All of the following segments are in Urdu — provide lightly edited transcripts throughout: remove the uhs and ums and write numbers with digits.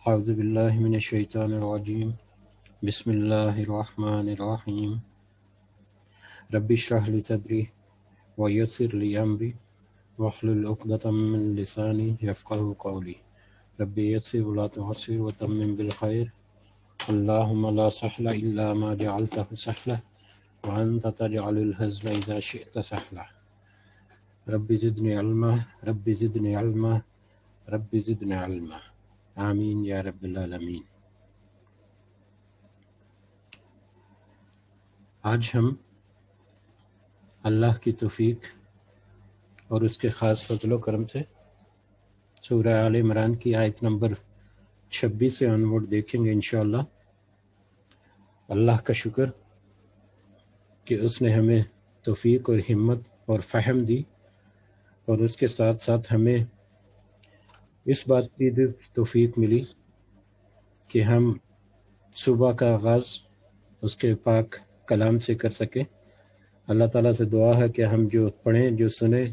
اعوذ باللہ من الشیطان الرجیم بسم اللہ الرحمن الرحیم رب اشرح لی صدری ویسر لی امری واحلل عقدۃ من لسانی یفقہوا قولی رب یسر ولا تعسر وتمم بالخیر اللہم لا سہل الا ما جعلتہ سہلا وانت تجعل الحزن اذا شئت سہلا رب زدنی علما رب زدنی علما رب زدنی علما آمین یا رب العالمین۔ آج ہم اللہ کی توفیق اور اس کے خاص فضل و کرم سے سورہ آل عمران کی آیت نمبر 26 سے انورڈ دیکھیں گے انشاءاللہ۔ اللہ کا شکر کہ اس نے ہمیں توفیق اور ہمت اور فہم دی، اور اس کے ساتھ ساتھ ہمیں اس بات کی توفیق ملی کہ ہم صبح کا آغاز اس کے پاک کلام سے کر سکیں۔ اللہ تعالیٰ سے دعا ہے کہ ہم جو پڑھیں، جو سنیں،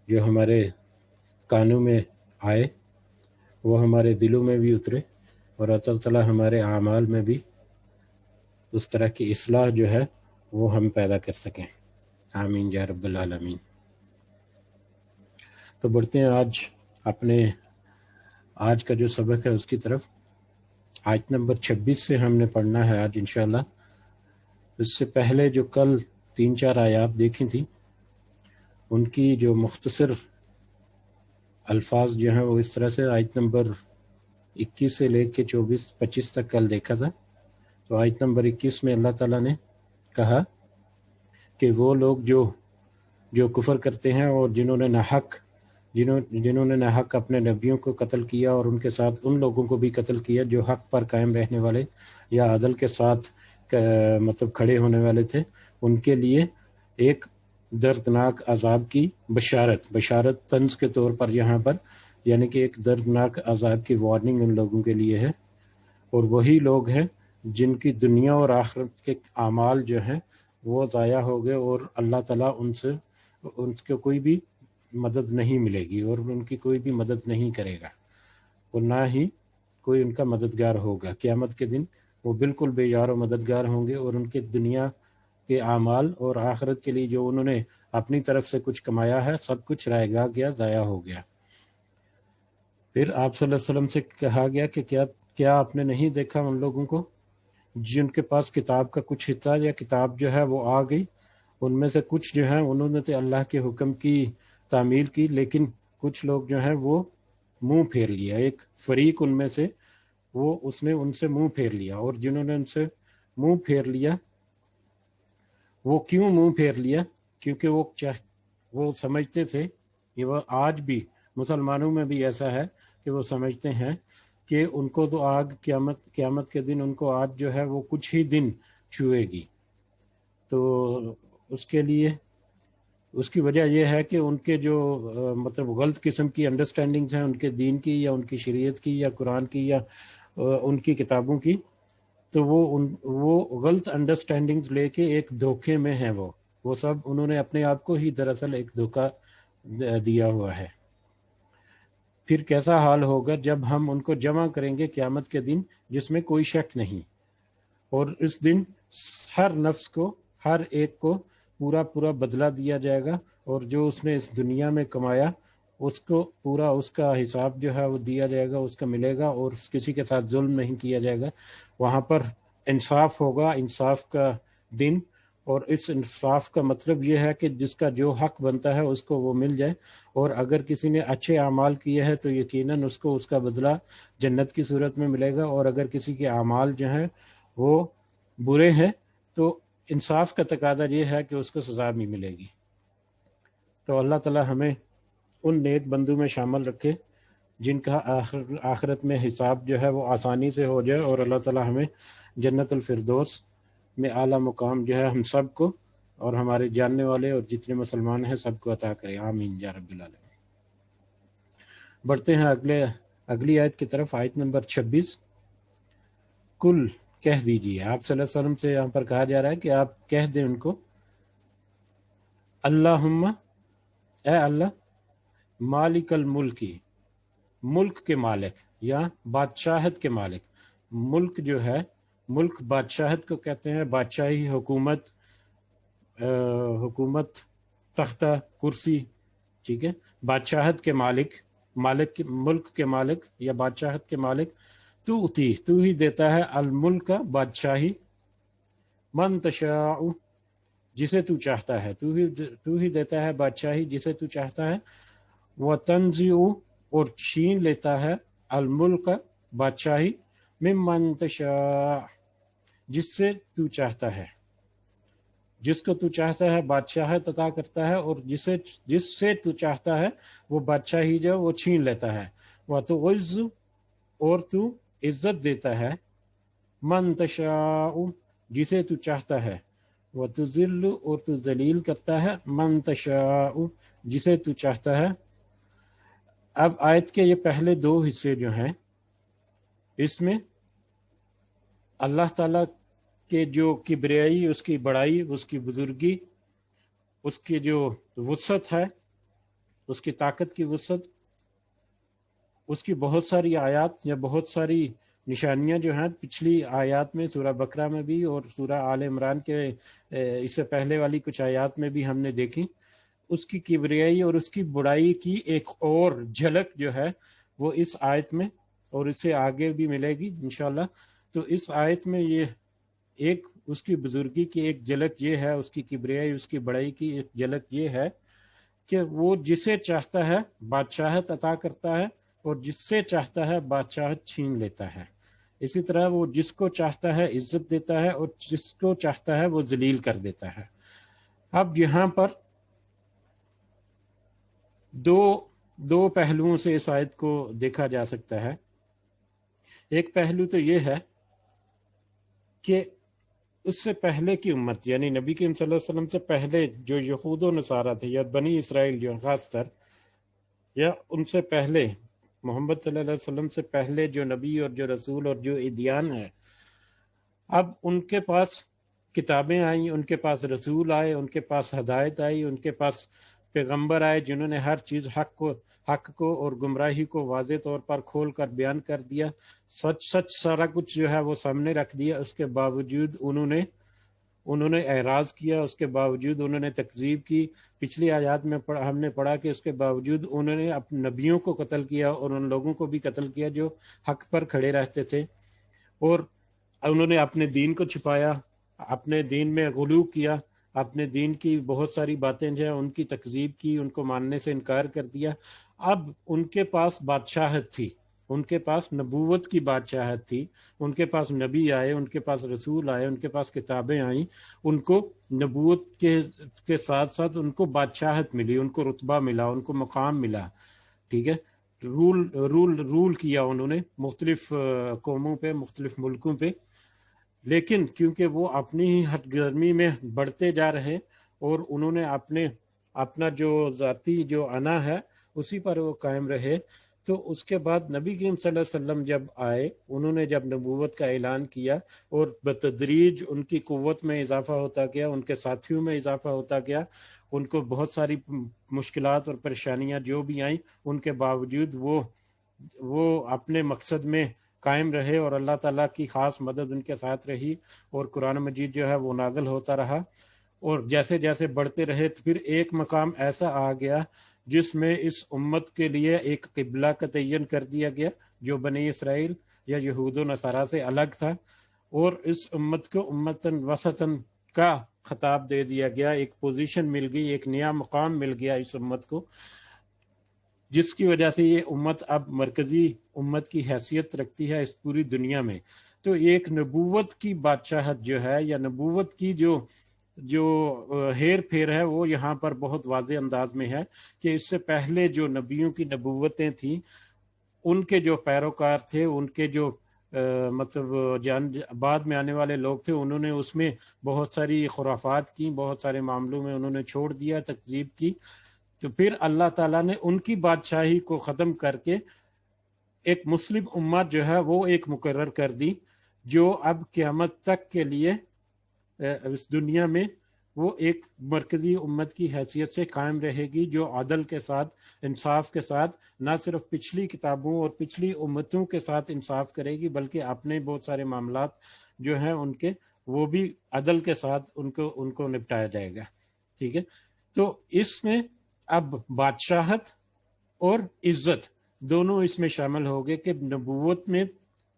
جو ہمارے کانوں میں آئے وہ ہمارے دلوں میں بھی اترے، اور اللہ تعالیٰ ہمارے اعمال میں بھی اس طرح کی اصلاح جو ہے وہ ہم پیدا کر سکیں۔ آمین یا رب العالمین۔ تو بڑھتے ہیں آج کا جو سبق ہے اس کی طرف۔ آیت نمبر 26 سے ہم نے پڑھنا ہے آج انشاءاللہ۔ اس سے پہلے جو کل 3-4 آیات دیکھی تھیں، ان کی جو مختصر الفاظ جو ہیں وہ اس طرح سے آیت نمبر 21 سے لے کے 24-25 تک کل دیکھا تھا۔ تو آیت نمبر 21 میں اللہ تعالیٰ نے کہا کہ وہ لوگ جو کفر کرتے ہیں اور جنہوں نے ناحق اپنے نبیوں کو قتل کیا، اور ان کے ساتھ ان لوگوں کو بھی قتل کیا جو حق پر قائم رہنے والے یا عدل کے ساتھ مطلب کھڑے ہونے والے تھے، ان کے لیے ایک دردناک عذاب کی بشارت طنز کے طور پر یہاں پر، یعنی کہ ایک دردناک عذاب کی وارننگ ان لوگوں کے لیے ہے۔ اور وہی لوگ ہیں جن کی دنیا اور آخرت کے اعمال جو ہیں وہ ضائع ہو گئے، اور اللہ تعالیٰ ان کو کوئی بھی مدد نہیں ملے گی، اور ان کی کوئی بھی مدد نہیں کرے گا، اور نہ ہی کوئی ان کا مددگار ہوگا۔ قیامت کے دن وہ بالکل بے یار و مددگار ہوں گے، اور ان کے دنیا کے اعمال اور آخرت کے لیے جو انہوں نے اپنی طرف سے کچھ کمایا ہے سب کچھ رائے گیا، ضائع ہو گیا۔ پھر آپ صلی اللہ علیہ وسلم سے کہا گیا کہ کیا آپ نے نہیں دیکھا ان لوگوں کو جن کے پاس کتاب کا کچھ حصہ یا کتاب جو ہے وہ آ گئی، ان میں سے کچھ جو ہیں انہوں نے تو اللہ کے حکم کی تعمیل کی، لیکن کچھ لوگ جو ہیں وہ منہ پھیر لیا۔ ایک فریق ان میں سے اس نے ان سے منہ پھیر لیا، اور جنہوں نے ان سے منہ پھیر لیا وہ کیوں منہ پھیر لیا؟ کیونکہ وہ سمجھتے تھے کہ وہ آج بھی مسلمانوں میں بھی ایسا ہے کہ وہ سمجھتے ہیں کہ ان کو تو آگ قیامت کے دن ان کو آج جو ہے وہ کچھ ہی دن چھوئے گی۔ تو اس کی وجہ یہ ہے کہ ان کے جو مطلب غلط قسم کی انڈرسٹینڈنگز ہیں ان کے دین کی یا ان کی شریعت کی یا قرآن کی یا ان کی کتابوں کی، تو وہ غلط انڈرسٹینڈنگز لے کے ایک دھوکے میں ہیں۔ وہ سب انہوں نے اپنے آپ کو ہی دراصل ایک دھوکہ دیا ہوا ہے۔ پھر کیسا حال ہوگا جب ہم ان کو جمع کریں گے قیامت کے دن جس میں کوئی شک نہیں، اور اس دن ہر نفس کو، ہر ایک کو پورا بدلہ دیا جائے گا، اور جو اس نے اس دنیا میں کمایا اس کو پورا اس کا حساب جو ہے وہ دیا جائے گا، اس کا ملے گا، اور کسی کے ساتھ ظلم نہیں کیا جائے گا۔ وہاں پر انصاف ہوگا، انصاف کا دن، اور اس انصاف کا مطلب یہ ہے کہ جس کا جو حق بنتا ہے اس کو وہ مل جائے، اور اگر کسی نے اچھے اعمال کیے ہیں تو یقیناً اس کو اس کا بدلہ جنت کی صورت میں ملے گا، اور اگر کسی کے اعمال جو ہیں وہ برے ہیں تو انصاف کا تقاضا یہ ہے کہ اس کو سزا بھی ملے گی۔ تو اللہ تعالیٰ ہمیں ان نیک بندوں میں شامل رکھے جن کا آخرت میں حساب جو ہے وہ آسانی سے ہو جائے، اور اللہ تعالیٰ ہمیں جنت الفردوس میں اعلیٰ مقام جو ہے ہم سب کو اور ہمارے جاننے والے اور جتنے مسلمان ہیں سب کو عطا کرے۔ آمین یا رب العالمین۔ بڑھتے ہیں اگلی آیت کی طرف، آیت نمبر 26۔ کل کہہ دیجیے، آپ صلی اللہ علیہ وسلم سے یہاں پر کہا جا رہا ہے کہ آپ کہہ دیں ان کو، اللہم، اے اللہ، مالک الملکی، ملک کے مالک یا بادشاہت کے مالک. ملک جو ہے، ملک بادشاہت کو کہتے ہیں، بادشاہی، حکومت، حکومت، تختہ، کرسی. ٹھیک ہے، بادشاہت کے مالک، مالک ملک کے مالک یا بادشاہت کے مالک. تو ہی دیتا ہے الملک، بادشاہی، من تشاء، جسے تو چاہتا ہے. تو ہی دیتا ہے بادشاہی جسے تو چاہتا ہے. وتنزع، اور چھین لیتا ہے الملک، بادشاہی، ممن تشاء، جس سے تو چاہتا ہے. جس کو تو چاہتا ہے بادشاہت عطا کرتا ہے، اور جس سے تو چاہتا ہے وہ بادشاہی جو وہ چھین لیتا ہے. وتعز، اور تو عزت دیتا ہے، من تشاء، جسے تو چاہتا ہے. وتذل، اور تو ذلیل کرتا ہے، من تشاء، جسے تو چاہتا ہے. اب آیت کے یہ پہلے دو حصے جو ہیں، اس میں اللہ تعالیٰ کے جو کبریائی، اس کی بڑائی، اس کی بزرگی، اس کی جو وسعت ہے، اس کی طاقت کی وسعت، اس کی بہت ساری آیات یا بہت ساری نشانیاں جو ہیں پچھلی آیات میں، سورہ بقرہ میں بھی اور سورہ آل عمران کے اس سے پہلے والی کچھ آیات میں بھی ہم نے دیکھی. اس کی کبریائی اور اس کی بڑائی کی ایک اور جھلک جو ہے وہ اس آیت میں، اور اس سے آگے بھی ملے گی انشاءاللہ. تو اس آیت میں یہ ایک اس کی بزرگی کی ایک جھلک یہ ہے، اس کی کبریائی، اس کی بڑائی کی ایک جھلک یہ ہے کہ وہ جسے چاہتا ہے بادشاہت عطا کرتا ہے، اور جس سے چاہتا ہے بادشاہت چھین لیتا ہے. اسی طرح وہ جس کو چاہتا ہے عزت دیتا ہے، اور جس کو چاہتا ہے وہ ذلیل کر دیتا ہے. اب یہاں پر دو پہلوؤں سے اس آیت کو دیکھا جا سکتا ہے. ایک پہلو تو یہ ہے کہ اس سے پہلے کی امت، یعنی نبی کریم صلی اللہ علیہ وسلم سے پہلے جو یہود و نصارہ تھے، یا بنی اسرائیل جو خاص طر، یا ان سے پہلے محمد صلی اللہ علیہ وسلم سے پہلے جو نبی اور جو رسول اور جو ادیان ہے، اب ان کے پاس کتابیں آئیں، ان کے پاس رسول آئے، ان کے پاس ہدایت آئی، ان کے پاس پیغمبر آئے جنہوں نے ہر چیز حق کو اور گمراہی کو واضح طور پر کھول کر بیان کر دیا. سچ سارا کچھ جو ہے وہ سامنے رکھ دیا. اس کے باوجود انہوں نے اعراض کیا، اس کے باوجود انہوں نے تکذیب کی. پچھلی آیات میں ہم نے پڑھا کہ اس کے باوجود انہوں نے اپنے نبیوں کو قتل کیا، اور ان لوگوں کو بھی قتل کیا جو حق پر کھڑے رہتے تھے. اور انہوں نے اپنے دین کو چھپایا، اپنے دین میں غلو کیا، اپنے دین کی بہت ساری باتیں جو ہیں ان کی تکذیب کی، ان کو ماننے سے انکار کر دیا. اب ان کے پاس بادشاہت تھی، ان کے پاس نبوت کی بادشاہت تھی، ان کے پاس نبی آئے، ان کے پاس رسول آئے، ان کے پاس کتابیں آئیں. ان کو نبوت کے ساتھ ساتھ ان کو بادشاہت ملی، ان کو رتبہ ملا، ان کو مقام ملا. ٹھیک ہے، رول کیا انہوں نے مختلف قوموں پہ، مختلف ملکوں پہ. لیکن کیونکہ وہ اپنی ہی ہٹ گرمی میں بڑھتے جا رہے، اور انہوں نے اپنا جو ذاتی جو انا ہے اسی پر وہ قائم رہے، تو اس کے بعد نبی کریم صلی اللہ علیہ وسلم جب آئے، انہوں نے جب نبوت کا اعلان کیا، اور بتدریج ان کی قوت میں اضافہ ہوتا گیا، ان کے ساتھیوں میں اضافہ ہوتا گیا. ان کو بہت ساری مشکلات اور پریشانیاں جو بھی آئیں، ان کے باوجود وہ اپنے مقصد میں قائم رہے، اور اللہ تعالیٰ کی خاص مدد ان کے ساتھ رہی، اور قرآن مجید جو ہے وہ نازل ہوتا رہا. اور جیسے جیسے بڑھتے رہے تو پھر ایک مقام ایسا آ گیا جس میں اس امت کے لیے ایک قبلہ کا تعین کر دیا گیا جو بنی اسرائیل یا یہود و نصارہ سے الگ تھا، اور اس امت کو امتن وسطن کا خطاب دے دیا گیا. ایک پوزیشن مل گئی، ایک نیا مقام مل گیا اس امت کو، جس کی وجہ سے یہ امت اب مرکزی امت کی حیثیت رکھتی ہے اس پوری دنیا میں. تو ایک نبوت کی بادشاہت جو ہے، یا نبوت کی جو ہیر پھیر ہے، وہ یہاں پر بہت واضح انداز میں ہے کہ اس سے پہلے جو نبیوں کی نبوتیں تھیں، ان کے جو پیروکار تھے، ان کے جو مطلب بعد میں آنے والے لوگ تھے، انہوں نے اس میں بہت ساری خرافات کی، بہت سارے معاملوں میں انہوں نے چھوڑ دیا، تکذیب کی. تو پھر اللہ تعالیٰ نے ان کی بادشاہی کو ختم کر کے ایک مسلم امت جو ہے وہ ایک مقرر کر دی، جو اب قیامت تک کے لیے اس دنیا میں وہ ایک مرکزی امت کی حیثیت سے قائم رہے گی، جو عدل کے ساتھ، انصاف کے ساتھ، نہ صرف پچھلی کتابوں اور پچھلی امتوں کے ساتھ انصاف کرے گی، بلکہ اپنے بہت سارے معاملات جو ہیں ان کے، وہ بھی عدل کے ساتھ ان کو نپٹایا جائے گا. ٹھیک ہے. تو اس میں اب بادشاہت اور عزت دونوں اس میں شامل ہو گئے کہ نبوت میں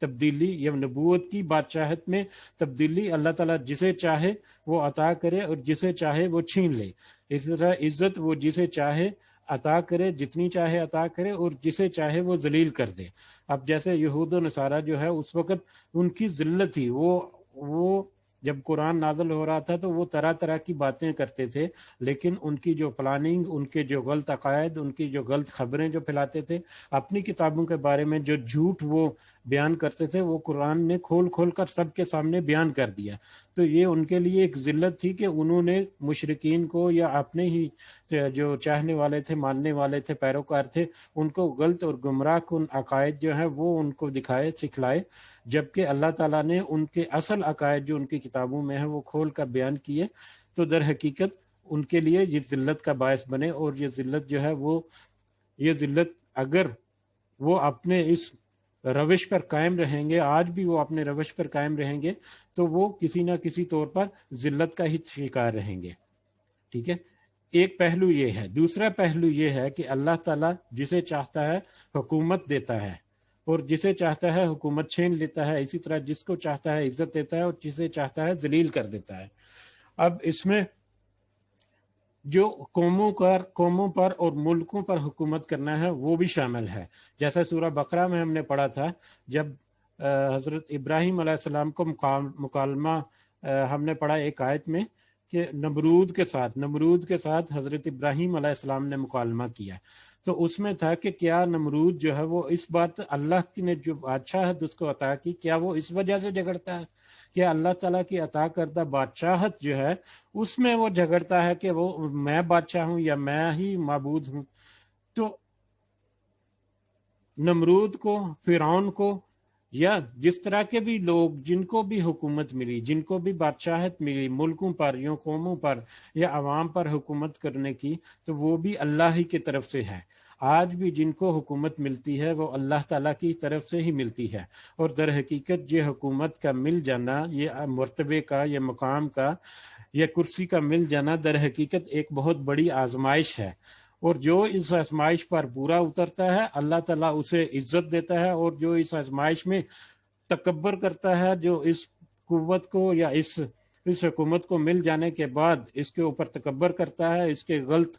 تبدیلی یا نبوت کی بادشاہت میں تبدیلی اللہ تعالیٰ جسے چاہے وہ عطا کرے اور جسے چاہے وہ چھین لے. اس طرح عزت وہ جسے چاہے عطا کرے، جتنی چاہے عطا کرے، اور جسے چاہے وہ ذلیل کر دے. اب جیسے یہود و نصارہ جو ہے اس وقت ان کی ذلت تھی، وہ جب قرآن نازل ہو رہا تھا تو وہ طرح طرح کی باتیں کرتے تھے، لیکن ان کی جو پلاننگ، ان کے جو غلط عقائد، ان کی جو غلط خبریں جو پھیلاتے تھے، اپنی کتابوں کے بارے میں جو جھوٹ وہ بیان کرتے تھے، وہ قرآن نے کھول کھول کر سب کے سامنے بیان کر دیا. تو یہ ان کے لیے ایک ذلت تھی کہ انہوں نے مشرکین کو یا اپنے ہی جو چاہنے والے تھے، ماننے والے تھے، پیروکار تھے، ان کو غلط اور گمراہ کن عقائد جو ہیں وہ ان کو دکھائے، سکھلائے، جبکہ اللہ تعالیٰ نے ان کے اصل عقائد جو ان کی کتابوں میں ہیں وہ کھول کر بیان کیے. تو در حقیقت ان کے لیے یہ ذلت کا باعث بنے، اور یہ ذلت جو ہے یہ ذلت اگر وہ اپنے اس روش پر قائم رہیں گے، آج بھی وہ اپنے روش پر قائم رہیں گے، تو وہ کسی نہ کسی طور پر ذلت کا ہی شکار رہیں گے. ٹھیک ہے. ایک پہلو یہ ہے. دوسرا پہلو یہ ہے کہ اللہ تعالیٰ جسے چاہتا ہے حکومت دیتا ہے، اور جسے چاہتا ہے حکومت چھین لیتا ہے. اسی طرح جس کو چاہتا ہے عزت دیتا ہے، اور جسے چاہتا ہے ذلیل کر دیتا ہے. اب اس میں جو قوموں پر اور ملکوں پر حکومت کرنا ہے وہ بھی شامل ہے. جیسا سورہ بقرہ میں ہم نے پڑھا تھا، جب حضرت ابراہیم علیہ السلام کو مکالمہ ہم نے پڑھا ایک آیت میں کہ نمرود کے ساتھ حضرت ابراہیم علیہ السلام نے مکالمہ کیا. تو اس میں تھا کہ کیا نمرود جو ہے وہ اس بات اللہ نے جو بادشاہت اس کو عطا کی، کیا وہ اس وجہ سے جھگڑتا ہے؟ کیا اللہ تعالیٰ کی عطا کردہ بادشاہت جو ہے اس میں وہ جھگڑتا ہے کہ وہ میں بادشاہ ہوں یا میں ہی معبود ہوں؟ تو نمرود کو، فرعون کو، یا جس طرح کے بھی لوگ جن کو بھی حکومت ملی، جن کو بھی بادشاہت ملی ملکوں پر یا قوموں پر یا عوام پر حکومت کرنے کی، تو وہ بھی اللہ ہی کی طرف سے ہے. آج بھی جن کو حکومت ملتی ہے وہ اللہ تعالیٰ کی طرف سے ہی ملتی ہے. اور در حقیقت یہ حکومت کا مل جانا، یہ مرتبے کا، یہ مقام کا، یہ کرسی کا مل جانا در حقیقت ایک بہت بڑی آزمائش ہے. اور جو اس آزمائش پر پورا اترتا ہے اللہ تعالیٰ اسے عزت دیتا ہے، اور جو اس آزمائش میں تکبر کرتا ہے، جو اس قوت کو یا اس حکومت کو مل جانے کے بعد اس کے اوپر تکبر کرتا ہے، اس کے غلط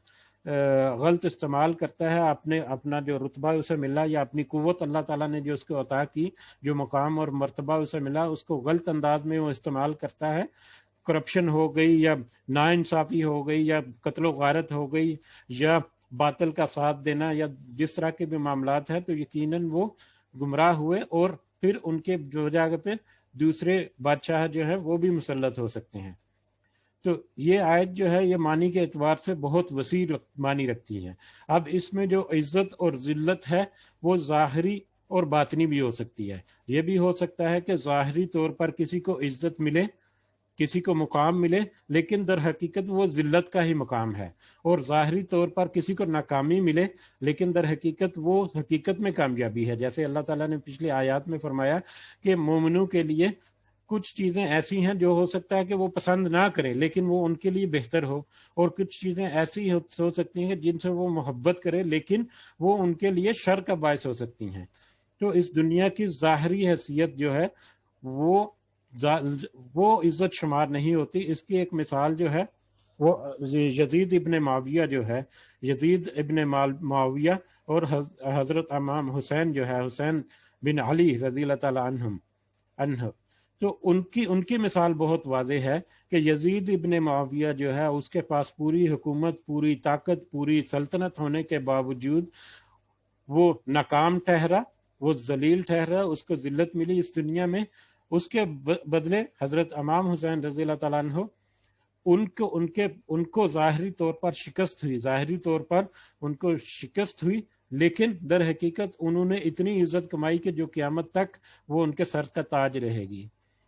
استعمال کرتا ہے، اپنا جو رتبہ اسے ملا یا اپنی قوت اللہ تعالیٰ نے جو اس کو عطا کی، جو مقام اور مرتبہ اسے ملا، اس کو غلط انداز میں وہ استعمال کرتا ہے. کرپشن ہو گئی، یا ناانصافی ہو گئی، یا قتل و غارت ہو گئی، یا باطل کا ساتھ دینا، یا جس طرح کے بھی معاملات ہیں، تو یقیناً وہ گمراہ ہوئے، اور پھر ان کے جو جگہ پہ دوسرے بادشاہ جو ہیں وہ بھی مسلط ہو سکتے ہیں. تو یہ آیت جو ہے یہ معنی کے اعتبار سے بہت وسیع معنی رکھتی ہے. اب اس میں جو عزت اور ذلت ہے وہ ظاہری اور باطنی بھی ہو سکتی ہے. یہ بھی ہو سکتا ہے کہ ظاہری طور پر کسی کو عزت ملے، کسی کو مقام ملے، لیکن در حقیقت وہ ذلت کا ہی مقام ہے. اور ظاہری طور پر کسی کو ناکامی ملے، لیکن در حقیقت وہ حقیقت میں کامیابی ہے. جیسے اللہ تعالیٰ نے پچھلی آیات میں فرمایا کہ مومنوں کے لیے کچھ چیزیں ایسی ہیں جو ہو سکتا ہے کہ وہ پسند نہ کریں لیکن وہ ان کے لیے بہتر ہو، اور کچھ چیزیں ایسی ہو سکتی ہیں جن سے وہ محبت کرے لیکن وہ ان کے لیے شر کا باعث ہو سکتی ہیں. تو اس دنیا کی ظاہری حیثیت جو ہے وہ عزت شمار نہیں ہوتی. اس کی ایک مثال جو ہے وہ یزید ابن معاویہ جو ہے، یزید ابن معاویہ اور حضرت امام حسین جو ہے، حسین بن علی رضی اللہ تعالی عنہ، تو ان کی مثال بہت واضح ہے کہ یزید ابن معاویہ جو ہے اس کے پاس پوری حکومت، پوری طاقت، پوری سلطنت ہونے کے باوجود وہ ناکام ٹھہرا، وہ ذلیل ٹھہرا، اس کو ذلت ملی اس دنیا میں. اس کے بدلے حضرت امام حسین رضی اللہ تعالیٰ عنہ ان کو ظاہری طور پر شکست ہوئی، لیکن در حقیقت انہوں نے اتنی عزت کمائی کہ جو قیامت تک وہ ان کے سر کا تاج رہے گی.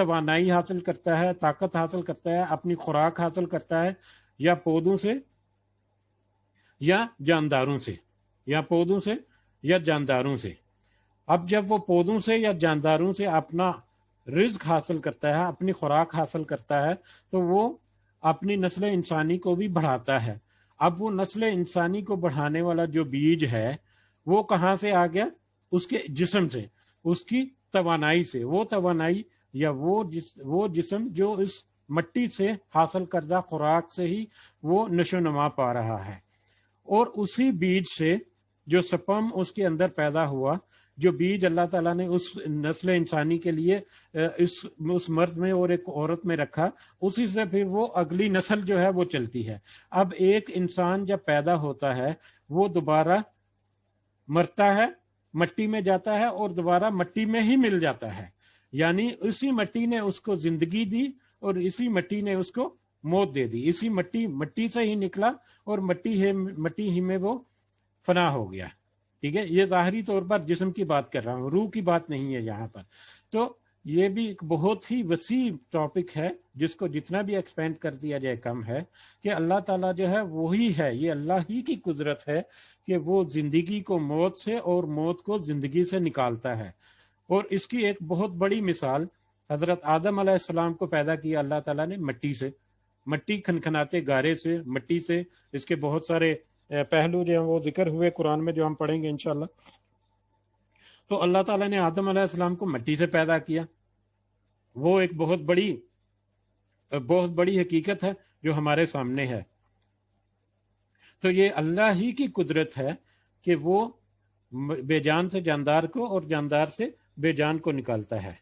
توانائی حاصل کرتا ہے، طاقت حاصل کرتا ہے، اپنی خوراک حاصل کرتا ہے یا پودوں سے یا جانداروں سے، یا پودوں سے یا جانداروں سے۔ اب جب وہ پودوں سے یا جانداروں سے اپنا رزق حاصل کرتا ہے، اپنی خوراک حاصل کرتا ہے، تو وہ اپنی نسل انسانی کو بھی بڑھاتا ہے۔ اب وہ نسل انسانی کو بڑھانے والا جو بیج ہے وہ کہاں سے آ گیا؟ اس کے جسم سے، اس کی توانائی سے۔ وہ توانائی یا وہ جسم جو اس مٹی سے حاصل کردہ خوراک سے ہی وہ نشو نما پا رہا ہے، اور اسی بیج سے جو سپرم اس کے اندر پیدا ہوا، جو بیج اللہ تعالیٰ نے اس نسل انسانی کے لیے اس مرد میں اور ایک عورت میں رکھا، اسی سے پھر وہ اگلی نسل جو ہے وہ چلتی ہے۔ اب ایک انسان جب پیدا ہوتا ہے وہ دوبارہ مرتا ہے، مٹی میں جاتا ہے اور دوبارہ مٹی میں ہی مل جاتا ہے، یعنی اسی مٹی نے اس کو زندگی دی اور اسی مٹی نے اس کو موت دے دی۔ اسی مٹی سے ہی نکلا اور مٹی ہی میں وہ فنا ہو گیا۔ ٹھیک ہے، یہ ظاہری طور پر جسم کی بات کر رہا ہوں، روح کی بات نہیں ہے یہاں پر۔ تو یہ بھی ایک بہت ہی وسیع ٹاپک ہے جس کو جتنا بھی ایکسپینڈ کر دیا جائے کم ہے، کہ اللہ تعالیٰ جو ہے وہی ہے، یہ اللہ ہی کی قدرت ہے کہ وہ زندگی کو موت سے اور موت کو زندگی سے نکالتا ہے۔ اور اس کی ایک بہت بڑی مثال، حضرت آدم علیہ السلام کو پیدا کیا اللہ تعالیٰ نے مٹی سے، مٹی کھنکھناتے گارے سے، مٹی سے۔ اس کے بہت سارے پہلو جو ہیں وہ ذکر ہوئے قرآن میں، جو ہم پڑھیں گے انشاءاللہ۔ تو اللہ تعالیٰ نے آدم علیہ السلام کو مٹی سے پیدا کیا، وہ ایک بہت بڑی حقیقت ہے جو ہمارے سامنے ہے۔ تو یہ اللہ ہی کی قدرت ہے کہ وہ بے جان سے جاندار کو اور جاندار سے بے جان کو نکالتا ہے۔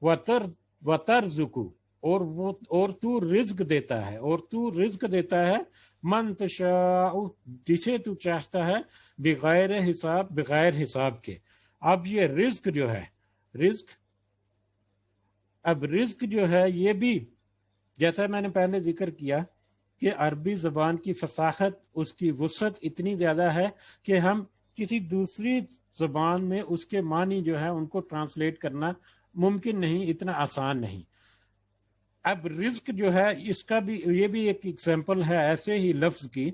وَتَرْزُقُ، اور تو رزق دیتا ہے، اور تو رزق دیتا ہے من تشاء، جسے تو چاہتا ہے، بغیر حساب کے۔ اب یہ رزق جو ہے، رزق جو ہے یہ بھی جیسا میں نے پہلے ذکر کیا کہ عربی زبان کی فصاحت، اس کی وسعت اتنی زیادہ ہے کہ ہم کسی دوسری زبان میں اس کے معنی جو ہے ان کو ٹرانسلیٹ کرنا ممکن نہیں، اتنا آسان نہیں۔ اب رزق جو ہے اس کا بھی، یہ بھی ایک ایگزامپل ہے ایسے ہی لفظ کی۔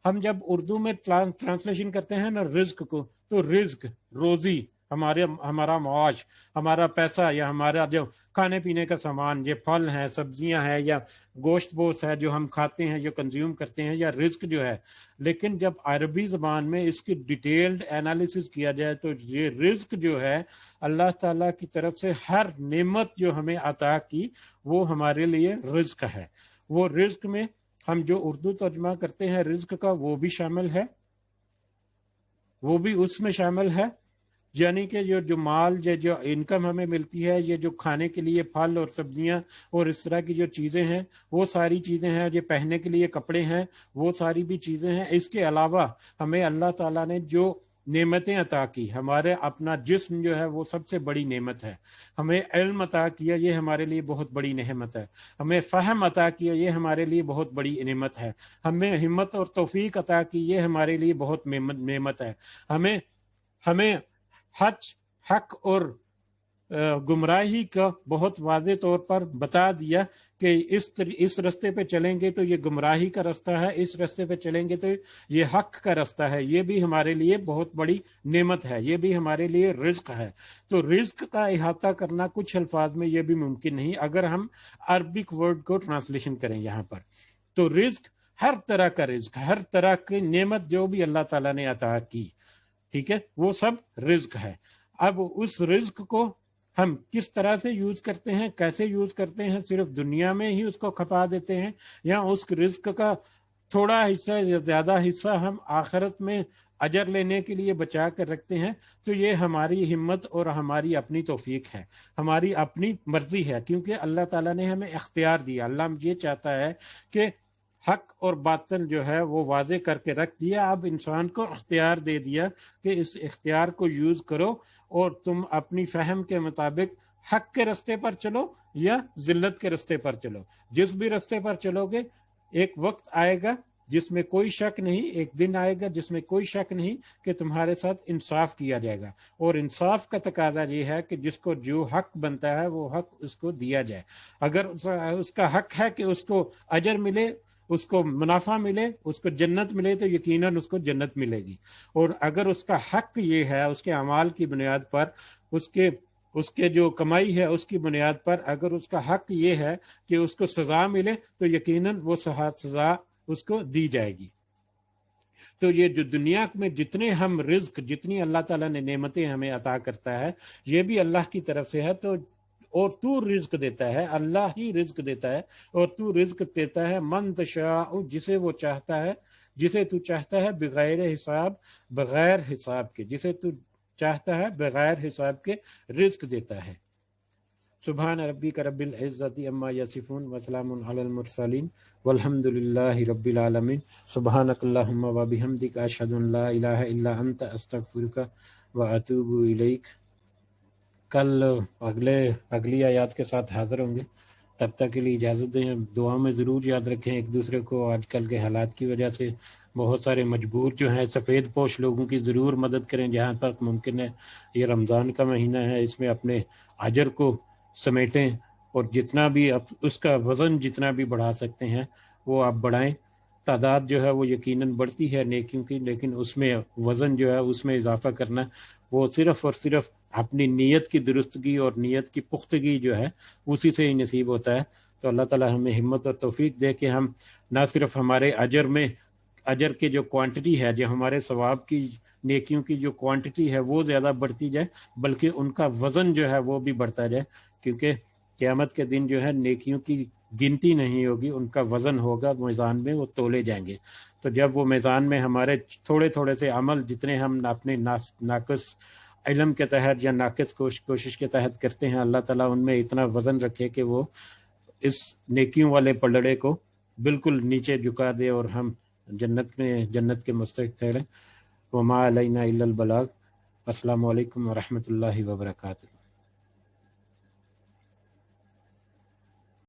ہم جب اردو میں ٹرانسلیشن کرتے ہیں نا رزق کو، تو رزق روزی، ہمارا معاش، ہمارا پیسہ، یا ہمارا جو کھانے پینے کا سامان، یہ پھل ہیں، سبزیاں ہیں، یا گوشت بوس ہے جو ہم کھاتے ہیں، جو کنزیوم کرتے ہیں، یا رزق جو ہے۔ لیکن جب عربی زبان میں اس کی ڈیٹیلڈ انالیسس کیا جائے تو یہ رزق جو ہے اللہ تعالیٰ کی طرف سے ہر نعمت جو ہمیں عطا کی وہ ہمارے لیے رزق ہے۔ وہ رزق میں ہم جو اردو ترجمہ کرتے ہیں رزق کا، وہ بھی شامل ہے، وہ بھی اس میں شامل ہے، یعنی کہ جو مال، جو انکم ہمیں ملتی ہے، یہ جو کھانے کے لیے پھل اور سبزیاں اور اس طرح کی جو چیزیں ہیں، وہ ساری چیزیں ہیں، یہ پہننے کے لیے کپڑے ہیں، وہ ساری بھی چیزیں ہیں۔ اس کے علاوہ ہمیں اللہ تعالیٰ نے جو نعمتیں عطا کی، ہمارے اپنا جسم جو ہے وہ سب سے بڑی نعمت ہے۔ ہمیں علم عطا کیا، یہ ہمارے لیے بہت بڑی نعمت ہے۔ ہمیں فہم عطا کیا، یہ ہمارے لیے بہت بڑی نعمت ہے۔ ہمیں ہمت اور توفیق عطا کی، یہ ہمارے لیے بہت نعمت ہے۔ ہمیں حق اور گمراہی کا بہت واضح طور پر بتا دیا کہ اس رستے پہ چلیں گے تو یہ گمراہی کا رستہ ہے، اس رستے پہ چلیں گے تو یہ حق کا رستہ ہے۔ یہ بھی ہمارے لیے بہت بڑی نعمت ہے، یہ بھی ہمارے لیے رزق ہے۔ تو رزق کا احاطہ کرنا کچھ الفاظ میں یہ بھی ممکن نہیں اگر ہم عربک ورڈ کو ٹرانسلیشن کریں یہاں پر۔ تو رزق، ہر طرح کا رزق، ہر طرح کی نعمت جو بھی اللہ تعالیٰ نے عطا کی، ٹھیک ہے، وہ سب رزق ہے۔ اب اس رزق کو ہم کس طرح سے یوز کرتے ہیں، کیسے یوز کرتے ہیں؟ صرف دنیا میں ہی اس کو کھپا دیتے ہیں، یا اس رزق کا تھوڑا حصہ یا زیادہ حصہ ہم آخرت میں اجر لینے کے لیے بچا کر رکھتے ہیں؟ تو یہ ہماری ہمت اور ہماری اپنی توفیق ہے، ہماری اپنی مرضی ہے، کیونکہ اللہ تعالیٰ نے ہمیں اختیار دیا۔ اللہ یہ چاہتا ہے کہ حق اور باطل جو ہے وہ واضح کر کے رکھ دیا، اب انسان کو اختیار دے دیا کہ اس اختیار کو یوز کرو اور تم اپنی فہم کے مطابق حق کے رستے پر چلو یا ذلت کے رستے پر چلو۔ جس بھی رستے پر چلو گے ایک وقت آئے گا جس میں کوئی شک نہیں، ایک دن آئے گا جس میں کوئی شک نہیں کہ تمہارے ساتھ انصاف کیا جائے گا، اور انصاف کا تقاضا یہ ہے کہ جس کو جو حق بنتا ہے وہ حق اس کو دیا جائے۔ اگر اس کا حق ہے کہ اس کو اجر ملے، اس کو منافع ملے، اس کو جنت ملے، تو یقیناً اس کو جنت ملے گی۔ اور اگر اس کا حق یہ ہے اس کے اعمال کی بنیاد پر، اس کے جو کمائی ہے اس کی بنیاد پر، اگر اس کا حق یہ ہے کہ اس کو سزا ملے، تو یقیناً وہ سزا اس کو دی جائے گی۔ تو یہ جو دنیا میں جتنے ہم رزق، جتنی اللہ تعالیٰ نے نعمتیں ہمیں عطا کرتا ہے، یہ بھی اللہ کی طرف سے ہے۔ تو اور تو رزق دیتا ہے، اللہ ہی رزق دیتا ہے، اور تو رزق دیتا ہے من تشاء، جسے وہ چاہتا ہے، جسے تو چاہتا ہے، بغیر حساب، بغیر حساب کے، جسے تو چاہتا ہے بغیر حساب کے رزق دیتا ہے۔ سبحان ربک رب العزت عما یصفون وسلام علی المرسلین والحمد للہ رب العالمین۔ سبحانک اللہم وبحمدک، اشہد ان لا الہ الا انت، استغفرک واتوب الیک۔ کل اگلی آیات کے ساتھ حاضر ہوں گے، تب تک کے لیے اجازت دیں۔ دعا میں ضرور یاد رکھیں ایک دوسرے کو، آج کل کے حالات کی وجہ سے بہت سارے مجبور جو ہیں سفید پوش لوگوں کی ضرور مدد کریں جہاں تک ممکن ہے۔ یہ رمضان کا مہینہ ہے، اس میں اپنے اجر کو سمیٹیں، اور جتنا بھی اس کا وزن جتنا بھی بڑھا سکتے ہیں وہ آپ بڑھائیں۔ تعداد جو ہے وہ یقیناً بڑھتی ہے نیکیوں کی، لیکن اس میں وزن جو ہے اس میں اضافہ کرنا وہ صرف اور صرف اپنی نیت کی درستگی اور نیت کی پختگی جو ہے اسی سے ہی نصیب ہوتا ہے۔ تو اللہ تعالی ہمیں ہمت اور توفیق دے کہ ہم نہ صرف ہمارے اجر کی جو کوانٹٹی ہے، جو ہمارے ثواب کی نیکیوں کی جو کوانٹٹی ہے وہ زیادہ بڑھتی جائے، بلکہ ان کا وزن جو ہے وہ بھی بڑھتا جائے، کیونکہ قیامت کے دن جو ہے نیکیوں کی گنتی نہیں ہوگی، ان کا وزن ہوگا میزان میں، وہ تولے جائیں گے۔ تو جب وہ میزان میں ہمارے تھوڑے تھوڑے سے عمل جتنے ہم اپنے ناقص علم کے تحت یا ناقص کوشش کے تحت کرتے ہیں، اللہ تعالیٰ ان میں اتنا وزن رکھے کہ وہ اس نیکیوں والے پلڑے کو بالکل نیچے جھکا دے، اور ہم جنت کے مستحق ٹھہریں۔ وما علینا الا البلاغ۔ السلام علیکم ورحمۃ اللہ وبرکاتہ۔